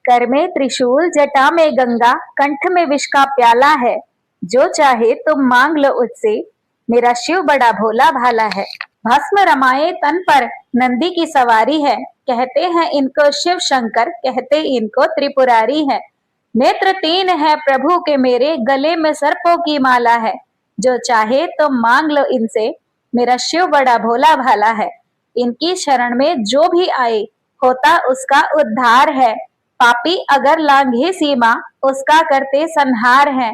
कर में त्रिशूल, जटा में गंगा, कंठ में विष का प्याला है। जो चाहे तुम मांग लो उससे, मेरा शिव बड़ा भोला भाला है। भस्म रमाए तन पर नंदी की सवारी है। कहते हैं इनको शिव शंकर, कहते इनको त्रिपुरारी है। नेत्र तीन है प्रभु के मेरे, गले में सर्पों की माला है। जो चाहे तुम मांग लो इनसे, मेरा शिव बड़ा भोला भाला है। इनकी शरण में जो भी आए, होता उसका उद्धार है। पापी अगर लांघे सीमा, उसका करते संहार है।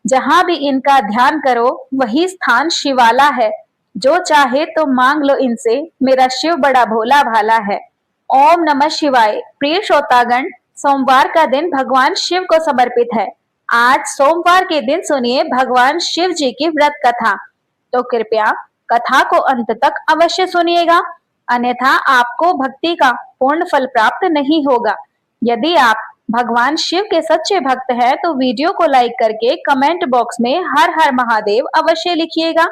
जहां भी इनका ध्यान करो, वही स्थान शिवाला है। जो चाहे तो मांग लो इनसे, मेरा शिव बड़ा भोला भाला है। ओम नमः शिवाय। प्रिय श्रोतागण, सोमवार का दिन भगवान शिव को समर्पित है। आज सोमवार के दिन सुनिए भगवान शिव जी की व्रत कथा। तो कृपया कथा को अंत तक अवश्य सुनिएगा, अन्यथा आपको भक्ति का पूर्ण फल प्राप्त नहीं होगा। यदि आप भगवान शिव के सच्चे भक्त हैं तो वीडियो को लाइक करके कमेंट बॉक्स में हर हर महादेव अवश्य लिखिएगा।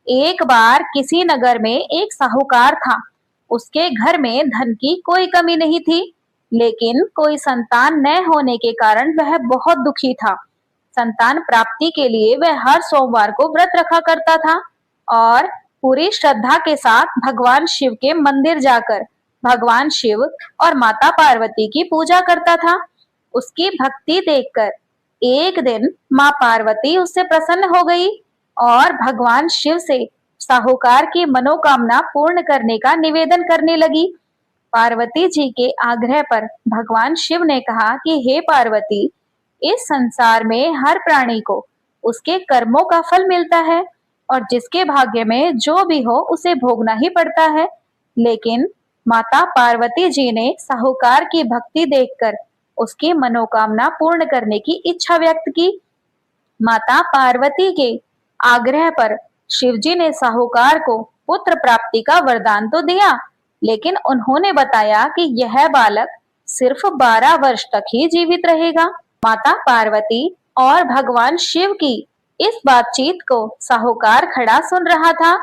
एक बार किसी नगर में एक साहूकार था। उसके घर में धन की कोई कमी नहीं थी, लेकिन कोई संतान न होने के कारण वह बहुत दुखी था। संतान प्राप्ति के लिए वह हर सोमवार को व्रत रखा करता था और पूरी श्रद्धा के साथ भगवान शिव के मंदिर जाकर भगवान शिव और माता पार्वती की पूजा करता था। उसकी भक्ति देखकर एक दिन माँ पार्वती उससे प्रसन्न हो गई और भगवान शिव से साहूकार की मनोकामना पूर्ण करने का निवेदन करने लगी। पार्वती जी के आग्रह पर भगवान शिव ने कहा कि हे पार्वती, इस संसार में हर प्राणी को उसके कर्मों का फल मिलता है और जिसके भाग्य में जो भी हो उसे भोगना ही पड़ता है। लेकिन माता पार्वती जी ने साहूकार की भक्ति देखकर उसकी मनोकामना पूर्ण करने की इच्छा व्यक्त की। माता पार्वती के आग्रह पर शिवजी ने साहूकार को पुत्र प्राप्ति का वरदान तो दिया, लेकिन उन्होंने बताया कि यह बालक सिर्फ 12 वर्ष तक ही जीवित रहेगा। माता पार्वती और भगवान शिव की इस बातचीत को साहूकार खड़ा सुन रहा था,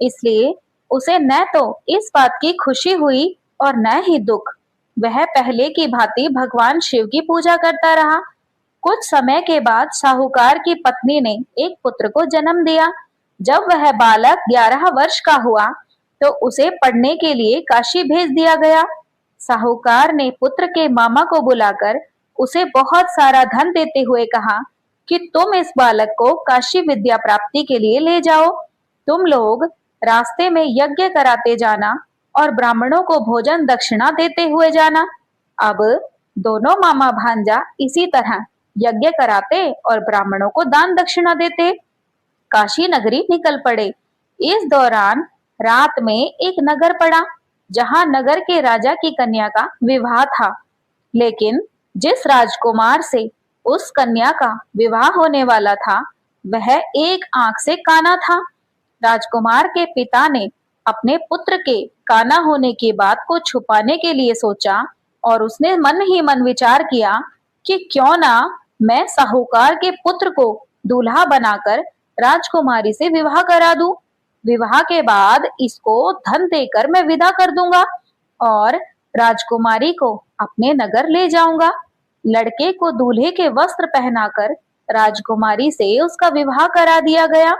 इसलिए उसे न तो इस बात की खुशी हुई और न ही दुख। वह पहले की भांति भगवान शिव की पूजा करता रहा। कुछ समय के बाद साहूकार की पत्नी ने एक पुत्र को जन्म दिया। जब वह बालक 11 वर्ष का हुआ तो उसे पढ़ने के लिए काशी भेज दिया गया। साहूकार ने पुत्र के मामा को बुलाकर उसे बहुत सारा धन देते हुए कहा कि तुम इस बालक को काशी विद्या प्राप्ति के लिए ले जाओ। तुम लोग रास्ते में यज्ञ कराते जाना और ब्राह्मणों को भोजन दक्षिणा देते हुए जाना। अब दोनों मामा भांजा इसी तरह यज्ञ कराते और ब्राह्मणों को दान दक्षिणा देते। काशी नगरी निकल पड़े। इस दौरान रात में एक नगर पड़ा, जहां नगर के राजा की कन्या का विवाह था। लेकिन जिस राजकुमार से उस कन्या का विवाह होने वाला था, वह एक आंख से काना था। राजकुमार के पिता ने अपने पुत्र के काना होने की बात को छुपाने के लिए सोचा और उसने मन ही मन विचार किया कि क्यों ना मैं साहूकार के पुत्र को दूल्हा बनाकर राजकुमारी से विवाह करा दूं। विवाह के बाद इसको धन देकर मैं विदा कर दूंगा और राजकुमारी को अपने नगर ले जाऊंगा। लड़के को दूल्हे के वस्त्र पहनाकर राजकुमारी से उसका विवाह करा दिया गया।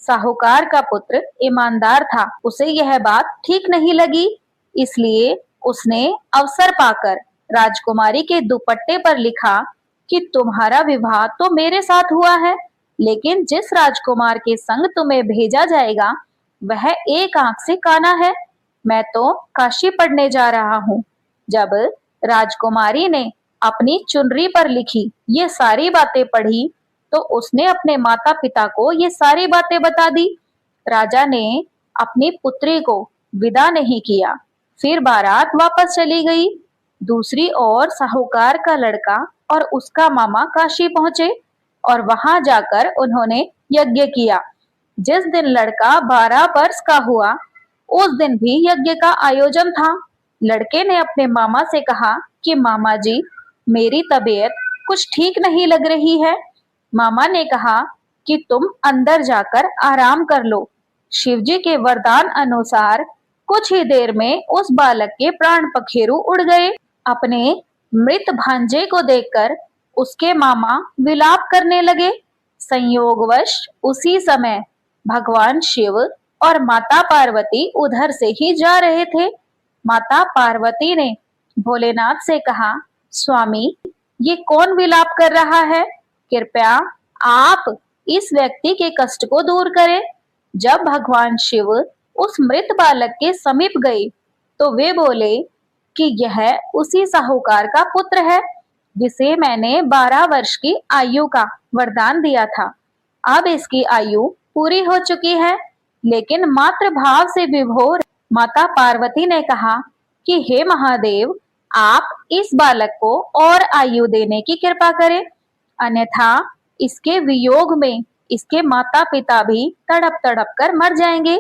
साहूकार का पुत्र ईमानदार था, उसे यह बात ठीक नहीं लगी, इसलिए उसने अवसर पाकर राजकुमारी के दुपट्टे पर लिखा कि तुम्हारा विवाह तो मेरे साथ हुआ है, लेकिन जिस राजकुमार के संग तुम्हें भेजा जाएगा वह एक आंख से काना है। मैं तो काशी पढ़ने जा रहा हूँ। जब राजकुमारी ने अपनी चुनरी पर लिखी ये सारी बातें पढ़ी तो उसने अपने माता पिता को ये सारी बातें बता दी। राजा ने अपनी पुत्री को विदा नहीं किया, फिर बारात वापस चली गई। दूसरी ओर साहूकार का लड़का और उसका मामा काशी पहुंचे और वहां जाकर उन्होंने यज्ञ किया। जिस दिन लड़का 12 वर्ष का हुआ, उस दिन भी यज्ञ का आयोजन था। लड़के ने अपने मामा से कहा कि मामा जी, मेरी तबीयत कुछ ठीक नहीं लग रही है। मामा ने कहा कि तुम अंदर जाकर आराम कर लो। शिवजी के वरदान अनुसार कुछ ही देर में उस बालक के प्राण पखेरु उड़ गए। अपने मृत भांजे को देखकर उसके मामा विलाप करने लगे। संयोगवश उसी समय भगवान शिव और माता पार्वती उधर से ही जा रहे थे। माता पार्वती ने भोलेनाथ से कहा, स्वामी, ये कौन विलाप कर रहा है? कृपया आप इस व्यक्ति के कष्ट को दूर करें। जब भगवान शिव उस मृत बालक के समीप गए तो वे बोले कि यह उसी साहूकार का पुत्र है जिसे मैंने 12 वर्ष की आयु का वरदान दिया था। अब इसकी आयु पूरी हो चुकी है। लेकिन मातृ भाव से विभोर माता पार्वती ने कहा कि हे महादेव, आप इस बालक को और आयु देने की कृपा करें, अन्यथा इसके वियोग में इसके माता पिता भी तड़प तड़प कर मर जाएंगे।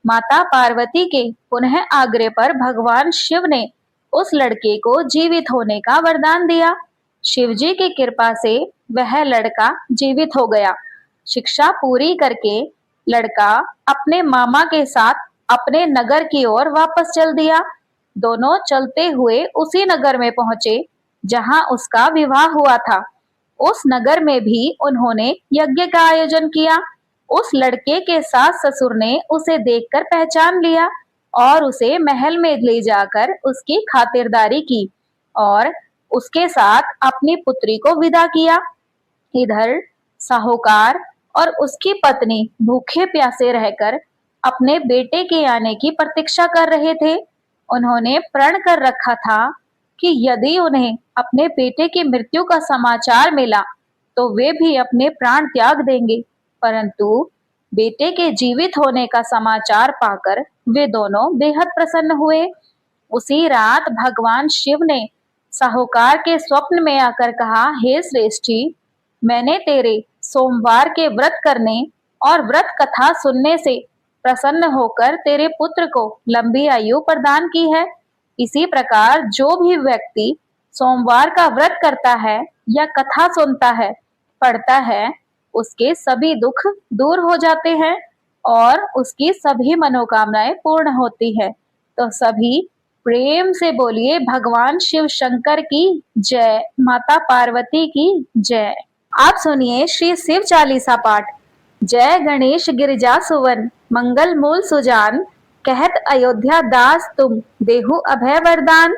माता पार्वती के पुनः आग्रह पर भगवान शिव ने उस लड़के को जीवित होने का वरदान दिया। शिवजी की कृपा से वह लड़का जीवित हो गया। शिक्षा पूरी करके लड़का अपने मामा के साथ अपने नगर की ओर वापस चल दिया। दोनों चलते हुए उसी नगर में पहुंचे जहां उसका विवाह हुआ था। उस नगर में भी उन्होंने यज्ञ का आयोजन किया। उस लड़के के सास ससुर ने उसे देखकर पहचान लिया और उसे महल में ले जाकर उसकी खातिरदारी की और उसके साथ अपनी पुत्री को विदा किया। इधर साहूकार और उसकी पत्नी भूखे प्यासे रहकर अपने बेटे के आने की प्रतीक्षा कर रहे थे। उन्होंने प्रण कर रखा था कि यदि उन्हें अपने बेटे की मृत्यु का समाचार मिला तो वे भी अपने प्राण त्याग देंगे, परंतु बेटे के जीवित होने का समाचार पाकर वे दोनों बेहद प्रसन्न हुए। उसी रात भगवान शिव ने साहूकार के स्वप्न में आकर कहा, हे श्रेष्ठी, मैंने तेरे सोमवार के व्रत करने और व्रत कथा सुनने से प्रसन्न होकर तेरे पुत्र को लंबी आयु प्रदान की है। इसी प्रकार जो भी व्यक्ति सोमवार का व्रत करता है या कथा सुनता है, पढ़ता है, उसके सभी दुख दूर हो जाते हैं और उसकी सभी मनोकामनाएं पूर्ण होती है। तो सभी प्रेम से बोलिए, भगवान शिव शंकर की जय, माता पार्वती की जय। आप सुनिए श्री शिव चालीसा पाठ। जय गणेश गिरिजा सुवन, मंगल मूल सुजान, कहत अयोध्या दास तुम, देहु अभय वरदान।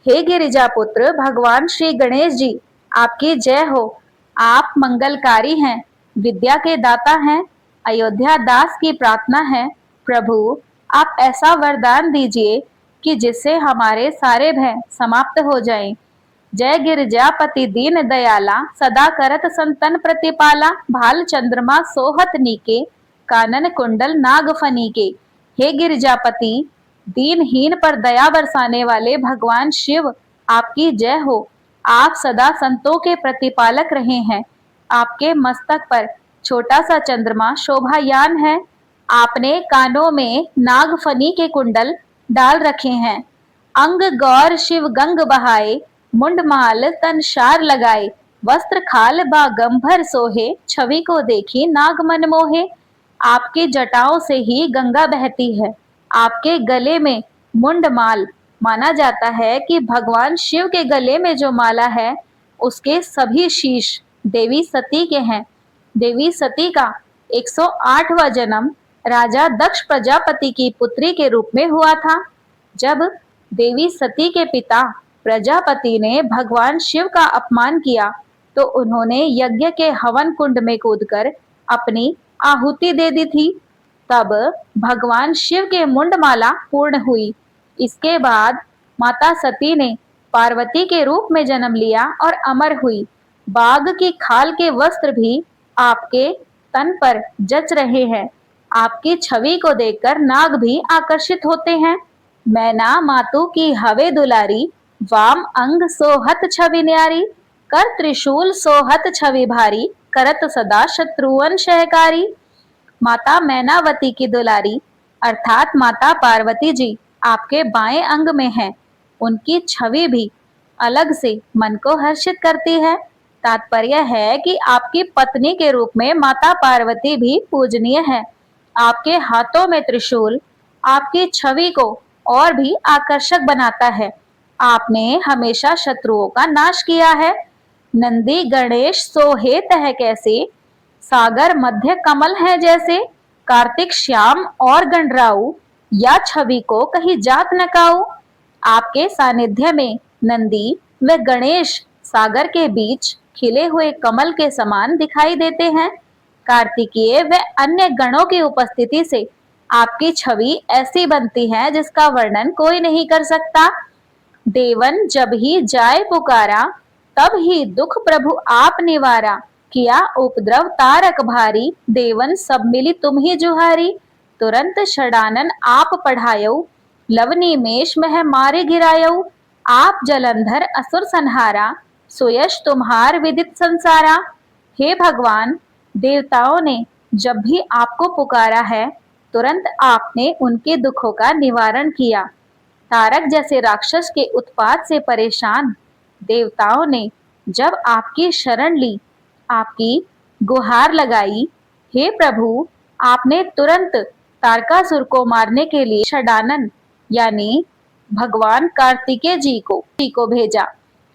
हे गिरिजा पुत्र भगवान श्री गणेश जी, आपकी जय हो। आप मंगलकारी हैं, विद्या के दाता हैं। अयोध्या दास की प्रार्थना है, प्रभु आप ऐसा वरदान दीजिए कि जिससे हमारे सारे भय समाप्त हो जाएं। जय गिरिजापति दीन दयाला, सदा करत संतन प्रतिपाला। भाल चंद्रमा सोहत नीके, कानन कुंडल नाग फनीके। हे गिरिजापति, दीनहीन पर दया बरसाने वाले भगवान शिव, आपकी जय हो। आप सदा संतों के प्रतिपालक रहे हैं। आपके मस्तक पर छोटा सा चंद्रमा शोभायान है। आपने कानों में नागफनी के कुंडल डाल रखे हैं। अंग गौर शिव गंग बहाए, मुंड माल तन शार लगाए। वस्त्र खाल बागंभर सोहे, छवि को देखी नाग मन मोहे। आपकी जटाओं से ही गंगा बहती है। आपके गले में मुंड माल, माना जाता है कि भगवान शिव के गले में जो माला है उसके सभी शीश देवी सती के हैं। देवी सती का 108वां जन्म राजा दक्ष प्रजापति की पुत्री के रूप में हुआ था। जब देवी सती के पिता प्रजापति ने भगवान शिव का अपमान किया तो उन्होंने यज्ञ के हवन कुंड में कूदकर अपनी आहुति दे दी थी। तब भगवान शिव के मुंडमाला पूर्ण हुई। इसके बाद माता सती ने पार्वती के रूप में जन्म लिया और अमर हुई। बाघ की खाल के वस्त्र भी आपके तन पर जच रहे हैं। आपकी छवि को देखकर नाग भी आकर्षित होते हैं। मैना मातु की हवे दुलारी, वाम अंग सोहत छवि न्यारी। कर त्रिशूल सोहत छवि भारी, करत सदा शत्रुवन शहकारी। माता मैनावती की दुलारी अर्थात माता पार्वती जी आपके बाएं अंग में है। उनकी छवि भी अलग से मन को हर्षित करती है। तात्पर्य है कि आपकी पत्नी के रूप में माता पार्वती भी पूजनीय है। आपके हाथों में त्रिशूल आपकी छवि को और भी आकर्षक बनाता है। आपने हमेशा शत्रुओं का नाश किया है। नंदी गणेश सोहे तह कैसे, सागर मध्य कमल है जैसे। कार्तिक श्याम और गणराऊ, या छवि को कहीं जात न काऊ। आपके सानिध्य में नंदी व गणेश सागर के बीच खिले हुए कमल के समान दिखाई देते हैं। कार्तिकीय व अन्य गणों की उपस्थिति से आपकी छवि ऐसी बनती है जिसका वर्णन कोई नहीं कर सकता। देवन जब ही जाय पुकारा, तब ही दुख प्रभु आप निवारा। किया उपद्रव तारक भारी, देवन सब मिली तुम ही जुहारी। तुरंत षडानन आप पढ़ायऊ, लवनी मेष मह मारे गिरायऊ। आप जलंधर असुर संहारा, सुयश तुम्हार विदित संसारा। हे भगवान, देवताओं ने जब भी आपको पुकारा है, तुरंत आपने उनके दुखों का निवारण किया। तारक जैसे राक्षस के उत्पात से परेशान देवताओं ने जब आपकी शरण ली, आपकी गुहार लगाई, हे प्रभु, आपने तुरंत तारकासुर को मारने के लिए षडानन यानी भगवान कार्तिकेय जी को भेजा।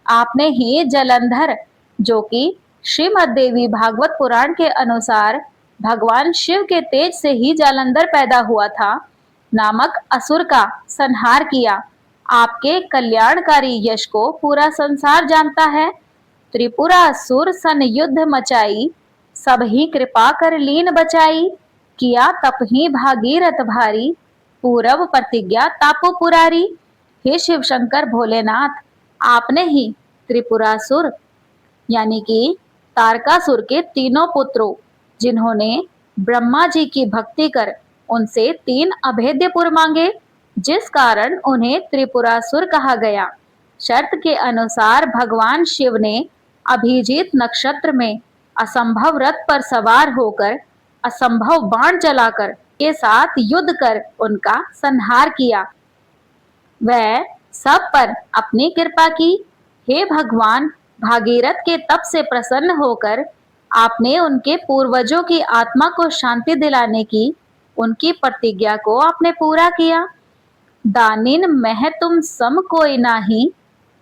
आपने ही जलंधर, जो कि श्रीमद् देवी भागवत पुराण के अनुसार भगवान शिव के तेज से ही जालंधर पैदा हुआ था, नामक असुर का संहार किया। आपके कल्याणकारी यश को पूरा संसार जानता है। त्रिपुरासुर सन युद्ध मचाई, सब ही कृपा कर लीन बचाई। किया तप ही भागीरथ भारी, पूरब प्रतिज्ञा तापो पुरारी। हे शिव शंकर भोलेनाथ, आपने ही त्रिपुरासुर यानी कि तारकासुर के तीनों पुत्रों, जिन्होंने ब्रह्मा जी की भक्ति कर उनसे 3 अभेद्य पुर मांगे, जिस कारण उन्हें त्रिपुरासुर कहा गया। शर्त के अनुसार भगवान शिव ने अभिजीत नक्षत्र में असंभव रथ पर सवार होकर असंभव बाण चलाकर के साथ युद्ध कर उनका संहार किया। वह सब पर अपनी कृपा की। हे भगवान, भागीरथ के तप से प्रसन्न होकर आपने उनके पूर्वजों की आत्मा को शांति दिलाने की उनकी प्रतिज्ञा को आपने पूरा किया। दानिन मह तुम सम कोई नाही,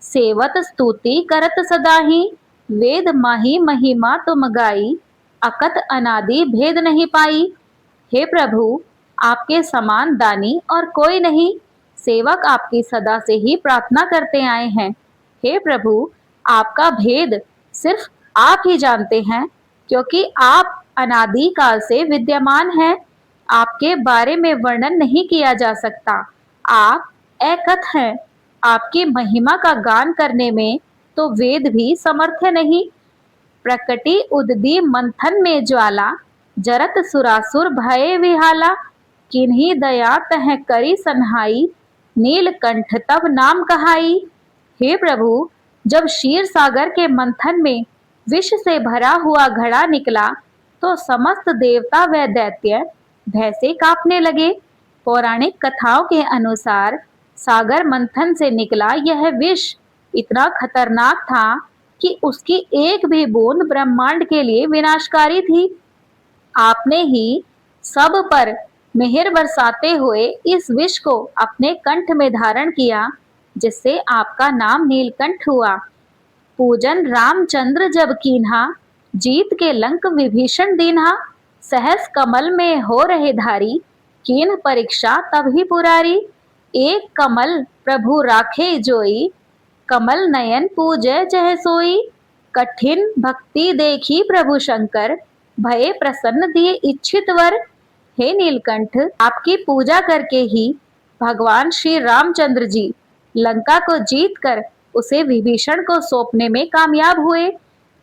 सेवत स्तुति करत सदाही। वेद माही महिमा तुम गाई, अकत अनादि भेद नहीं पाई। हे प्रभु, आपके समान दानी और कोई नहीं। सेवक आपकी सदा से ही प्रार्थना करते आए हैं। हे प्रभु, आपका भेद सिर्फ आप ही जानते हैं, क्योंकि आप अनादि काल से विद्यमान हैं। आपके बारे में वर्णन नहीं किया जा सकता। आप एकथ हैं। आपकी महिमा का गान करने में तो वेद भी समर्थ नहीं। प्रकटी उददी मंथन में ज्वाला, जरत सुरासुर भये विहाला। किन्हीं दया तह करी सन्हाई, नीलकंठ तब नाम कहाई। हे प्रभु, जब क्षीर सागर के मंथन में विष से भरा हुआ घड़ा निकला, तो समस्त देवता व दैत्य भय से कांपने लगे। पौराणिक कथाओं के अनुसार सागर मंथन से निकला यह विष इतना खतरनाक था कि उसकी एक भी बूंद ब्रह्मांड के लिए विनाशकारी थी। आपने ही सब पर मेहर बरसाते हुए इस विष को अपने कंठ में धारण किया, जिससे आपका नाम नीलकंठ हुआ। पूजन रामचंद्र जब कीन्हा, जीत के लंक विभीषण दीन्हा। सहस कमल में हो रहे धारी, कीन्ह परीक्षा तब ही पुरारी। एक कमल प्रभु राखे जोई, कमल नयन पूजय जह सोई। कठिन भक्ति देखी प्रभु शंकर, भये प्रसन्न दिए इच्छित वर। हे नीलकंठ, आपकी पूजा करके ही भगवान श्री रामचंद्र जी लंका को जीतकर उसे विभीषण को सौंपने में कामयाब हुए।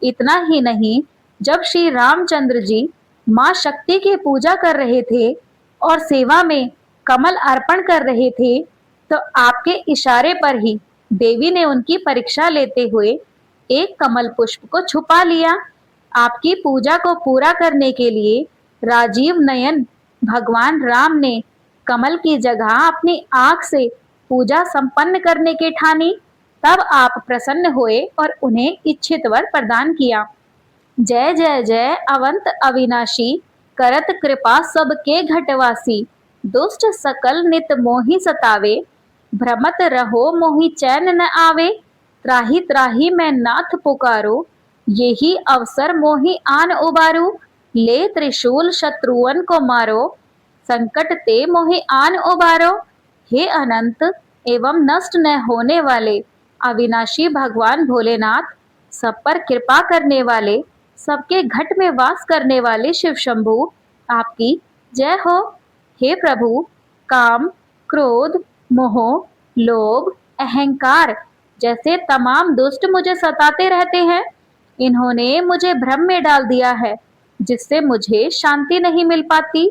इतना ही नहीं, जब श्री रामचंद्र जी मां शक्ति की पूजा कर रहे थे और सेवा में कमल अर्पण कर रहे थे, तो आपके इशारे पर ही देवी ने उनकी परीक्षा लेते हुए एक कमल पुष्प को छुपा लिया। आपकी पूजा को पूरा करने के लिए राजीव नयन भगवान राम ने कमल की जगह अपनी आंख से पूजा संपन्न करने की ठानी। तब आप प्रसन्न हुए और उन्हें इच्छित वर प्रदान किया। जय जय जय अवंत अविनाशी, करत कृपा सबके घटवासी। दुष्ट सकल नित मोहि सतावे, भ्रमत रहो मोहि चैन न आवे, त्राहि त्राहि मैं नाथ पुकारो, यही अवसर मोहि आन उबारो, ले त्रिशूल शत्रुअन को मारो, संकट ते मोहि आन उबारो। हे अनंत एवं नष्ट न होने वाले अविनाशी भगवान भोलेनाथ, सब पर कृपा करने वाले, सबके घट में वास करने वाले शिव शंभु, आपकी जय हो। हे प्रभु, काम, क्रोध, मोह, लोभ, अहंकार जैसे तमाम दुष्ट मुझे सताते रहते हैं। इन्होंने मुझे भ्रम में डाल दिया है, जिससे मुझे शांति नहीं मिल पाती।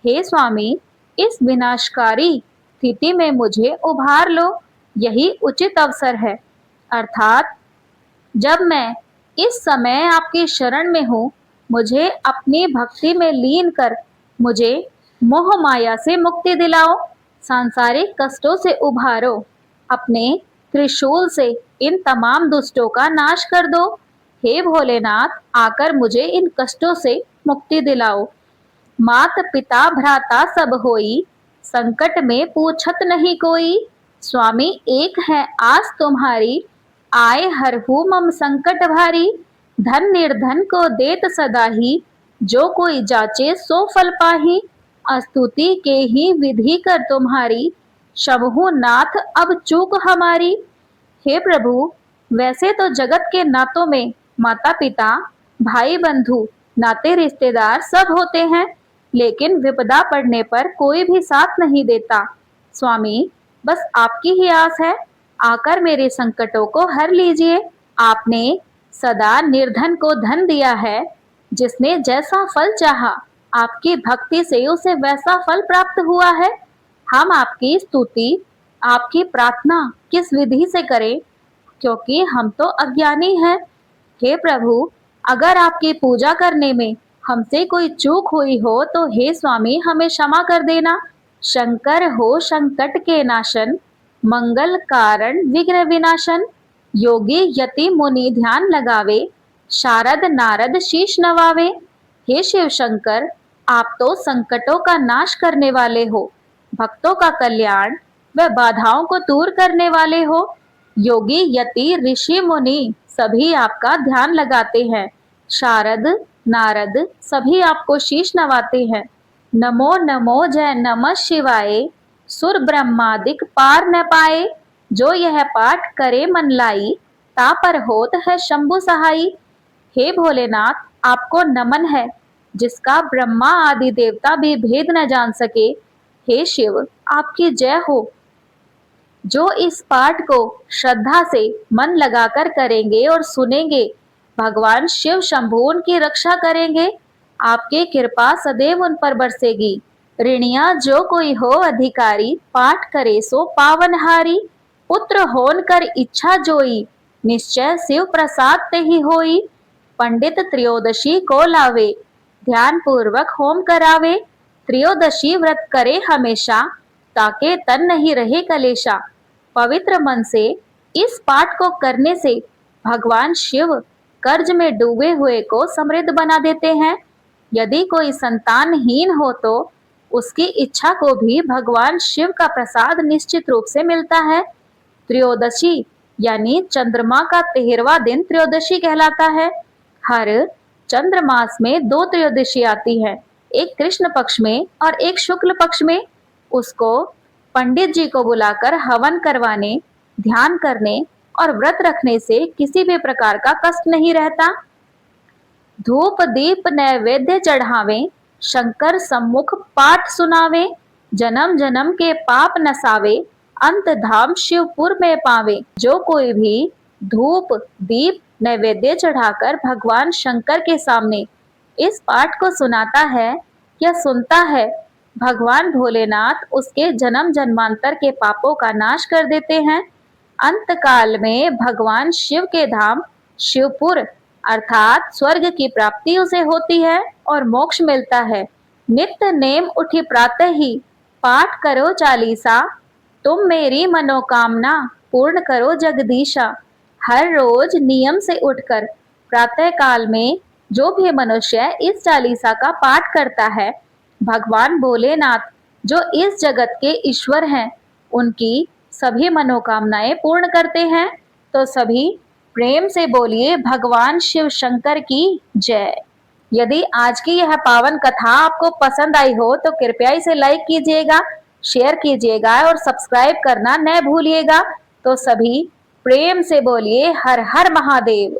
हे स्वामी, इस विनाशकारी स्थिति में मुझे उभार लो, यही उचित अवसर है। अर्थात जब मैं इस समय आपकी शरण में हूँ, मुझे अपनी भक्ति में लीन कर मुझे मोह माया से मुक्ति दिलाओ, सांसारिक कष्टों से उभारो, अपने त्रिशूल से इन तमाम दुष्टों का नाश कर दो। हे भोलेनाथ, आकर मुझे इन कष्टों से मुक्ति दिलाओ। मात पिता भ्राता सब होई, संकट में पूछत नहीं कोई, स्वामी एक है आस तुम्हारी, आए हरहु मम संकट भारी, धन निर्धन को देत सदा ही, जो कोई जाचे सो फल पाही, स्तुति के ही विधि कर तुम्हारी, शंभु नाथ अब चूक हमारी। हे प्रभु, वैसे तो जगत के नातों में माता पिता, भाई बंधु, नाते रिश्तेदार सब होते हैं, लेकिन विपदा पड़ने पर कोई भी साथ नहीं देता। स्वामी, बस आपकी ही आस है, आकर मेरे संकटों को हर लीजिए। आपने सदा निर्धन को धन दिया है, जिसने जैसा फल चाहा, आपकी भक्ति से उसे वैसा फल प्राप्त हुआ है। हम आपकी स्तुति, आपकी प्रार्थना किस विधि से करें, क्योंकि हम तो अज्ञानी हैं। हे प्रभु, अगर आपकी पूजा करने में हमसे कोई चूक हुई हो तो हे स्वामी हमें क्षमा कर देना। शंकर हो संकट के नाशन, मंगल कारण विघ्न विनाशन, योगी यति मुनि ध्यान लगावे, शारद नारद शीश नवावे। हे शिव शंकर, आप तो संकटों का नाश करने वाले हो, भक्तों का कल्याण व बाधाओं को दूर करने वाले हो। योगी यति ऋषि मुनि सभी आपका ध्यान लगाते हैं, शारद नारद सभी आपको शीश नवाते हैं। नमो नमो जय नमः शिवाय, सुर ब्रह्मादिक पार न पाए, जो यह पाठ करे मन लाई, ता पर होत है शंभु सहाई। हे भोलेनाथ, आपको नमन है, जिसका ब्रह्मा आदि देवता भी भेद न जान सके। हे शिव, आपकी जय हो। जो इस पाठ को श्रद्धा से मन लगाकर करेंगे और सुनेंगे, भगवान शिव शंभु उनकी रक्षा करेंगे, आपकी कृपा सदैव उन पर बरसेगी। ऋणिया जो कोई हो अधिकारी, पाठ करे सो पावनहारी, पुत्र होन कर इच्छा जोई, निश्चय शिव प्रसाद ते ही होई। पंडित त्रयोदशी को लावे, ध्यान पूर्वक होम करावे, त्रयोदशी व्रत करे हमेशा, ताके तन नहीं रहे कलेशा। पवित्र मन से इस पाठ को करने से भगवान शिव कर्ज में डूबे हुए को समृद्ध बना देते हैं। यदि कोई संतानहीन हो तो उसकी इच्छा को भी भगवान शिव का प्रसाद निश्चित रूप से मिलता है। त्रयोदशी यानी चंद्रमा का 13वां दिन त्रयोदशी कहलाता है। हर चंद्रमास में 2 त्रयोदशी आती है, एक कृष्ण पक्ष में और एक शुक्ल पक्ष में। उसको पंडित जी को बुलाकर हवन करवाने, ध्यान करने और व्रत रखने से किसी भी प्रकार का कष्ट नहीं रहता। धूप दीप नैवेद्य चढ़ावे, शंकर सम्मुख पाठ सुनावे, जन्म जन्म के पाप नसावे, अंत धाम शिवपुर में पावे। जो कोई भी धूप दीप नैवेद्य चढ़ाकर भगवान शंकर के सामने इस पाठ को सुनाता है या सुनता है, भगवान भोलेनाथ उसके जन्म जन्मांतर के पापों का नाश कर देते हैं। अंत काल में भगवान शिव के धाम शिवपुर अर्थात स्वर्ग की प्राप्ति उसे होती है और मोक्ष मिलता है। नित्य नेम उठी प्रातः ही, पाठ करो चालीसा, तुम मेरी मनोकामना पूर्ण करो जगदीशा। हर रोज नियम से उठकर प्रातः काल में जो भी मनुष्य इस चालीसा का पाठ करता है, भगवान भोलेनाथ जो इस जगत के ईश्वर हैं, उनकी सभी मनोकामनाएं पूर्ण करते हैं। तो सभी प्रेम से बोलिए भगवान शिव शंकर की जय। यदि आज की यह पावन कथा आपको पसंद आई हो तो कृपया इसे लाइक कीजिएगा, शेयर कीजिएगा और सब्सक्राइब करना न भूलिएगा। तो सभी प्रेम से बोलिए हर हर महादेव।